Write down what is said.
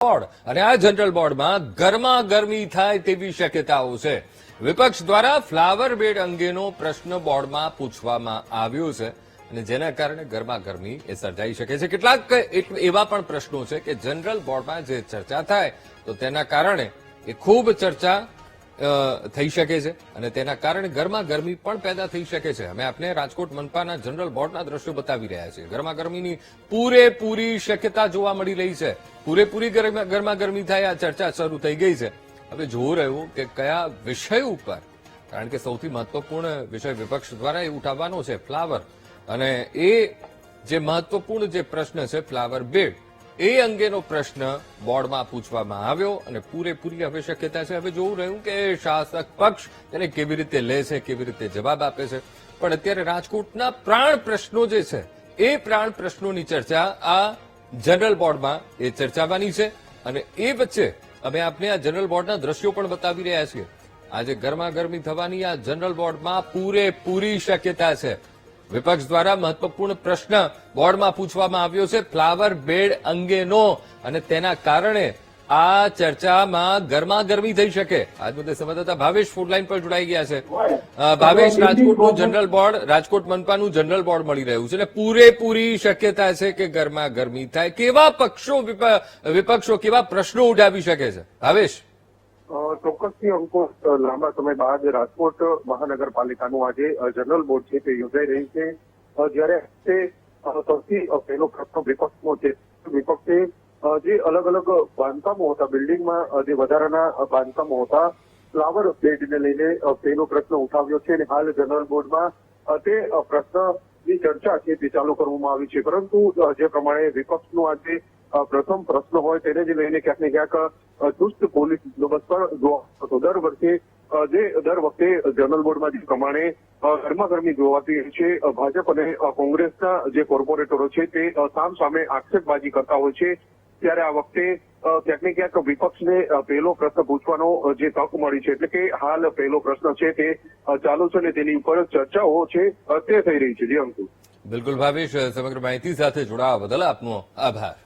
Board અને આ general બોર્ડમાં ગરમાગરમી થાય તેવી શક્યતાઓ છે. વિપક્ષ દ્વારા ફ્લાવર બેડ અંગેનો પ્રશ્ન બોર્ડમાં પૂછવામાં આવ્યો છે અને જેના કારણે ગરમાગરમી એ સર્જાઈ શકે છે. કેટલાક એવા પણ પ્રશ્નો છે કે જનરલ બોર્ડમાં જે ચર્ચા થાય તો તેના કારણે એ ખૂબ ચર્ચા થઈ શકે છે અને તેના કારણે ગરમાગરમી પણ પેદા થઈ શકે છે. અમે આપને રાજકોટ મનપાના જનરલ બોર્ડના દ્રશ્યો બતાવી રહ્યા છીએ. ગરમાગરમીની પૂરેપૂરી શક્યતા જોવા મળી રહી છે. પૂરેપૂરી ગરમાગરમી થાય આ ચર્ચા શરૂ થઈ ગઈ છે. હવે જોવું રહ્યું કે કયા વિષય ઉપર, કારણ કે સૌથી મહત્વપૂર્ણ વિષય વિપક્ષ દ્વારા એ ઉઠાવવાનો છે ફ્લાવર, અને એ જે મહત્વપૂર્ણ જે પ્રશ્ન છે ફ્લાવર બેડ, એ અંગેનો પ્રશ્ન બોર્ડમાં પૂછવામાં આવ્યો અને પૂરેપૂરી હવે શક્યતા છે. હવે જોવું રહ્યું કે શાસક પક્ષ તેને કેવી રીતે લે છે, કેવી રીતે જવાબ આપે છે. પણ અત્યારે રાજકોટના પ્રાણ પ્રશ્નો જે છે એ પ્રાણ પ્રશ્નોની ચર્ચા આ જનરલ બોર્ડમાં એ ચર્ચાવાની છે અને એ વચ્ચે અમે આપને આ જનરલ બોર્ડના દ્રશ્યો પણ બતાવી રહ્યા છીએ. આજે ગરમાગરમી થવાની આ જનરલ બોર્ડમાં પૂરેપૂરી શક્યતા છે. વિપક્ષ દ્વારા મહત્વપૂર્ણ પ્રશ્ન બોર્ડમાં પૂછવામાં આવ્યો છે ફ્લાવર બેડ અંગેનો અને તેના કારણે આ ચર્ચામાં ગરમાગરમી થઈ શકે. આજ મુદ્દે સંવાદદાતા ભાવેશ ફોનલાઈન પર જોડાઈ ગયા છે. ભાવેશ, રાજકોટનું જનરલ બોર્ડ, રાજકોટ મનપાનું જનરલ બોર્ડ મળી રહ્યું છે અને પૂરેપૂરી શક્યતા છે કે ગરમાગરમી થાય. કેવા વિપક્ષો કેવા પ્રશ્નો ઉઠાવી શકે છે ભાવેશ? ચોક્કસથી અંકુશ, લાંબા સમય બાદ રાજકોટ મહાનગરપાલિકાનું આજે જનરલ બોર્ડ છે તે યોજાઈ રહી છે. જ્યારે તે સૌથી પહેલો પ્રશ્ન વિપક્ષનો છે. વિપક્ષે જે અલગ અલગ બાંધકામો હતા, બિલ્ડિંગમાં જે વધારાના બાંધકામો હતા, ફ્લાવર બેડને લઈને પહેલો પ્રશ્ન ઉઠાવ્યો છે અને હાલ જનરલ બોર્ડમાં તે પ્રશ્નની ચર્ચા છે તે ચાલુ કરવામાં આવી છે. પરંતુ જે પ્રમાણે વિપક્ષનું આજે પ્રથમ પ્રશ્ન હોય તેને જ લઈને ક્યાંક ને ક્યાંક ચુસ્ત પોલીસ બંદોબસ્ત પણ જોવા હતો. દર વખતે જનરલ બોર્ડમાં જે પ્રમાણે ગરમાગરમી જોવાતી છે, ભાજપ અને કોંગ્રેસના જે કોર્પોરેટરો છે તે સામે આક્ષેપબાજી કરતા હોય છે, ત્યારે આ વખતે ક્યાંક ને ક્યાંક વિપક્ષને પહેલો પ્રશ્ન પૂછવાનો જે તક મળી છે. એટલે કે હાલ પહેલો પ્રશ્ન છે તે ચાલુ છે અને તેની ઉપર ચર્ચાઓ છે તે થઈ રહી છે. જી અંકુર. બિલકુલ ભાવેશ, સમગ્ર માહિતી સાથે જોડાવા બદલ આપનો આભાર.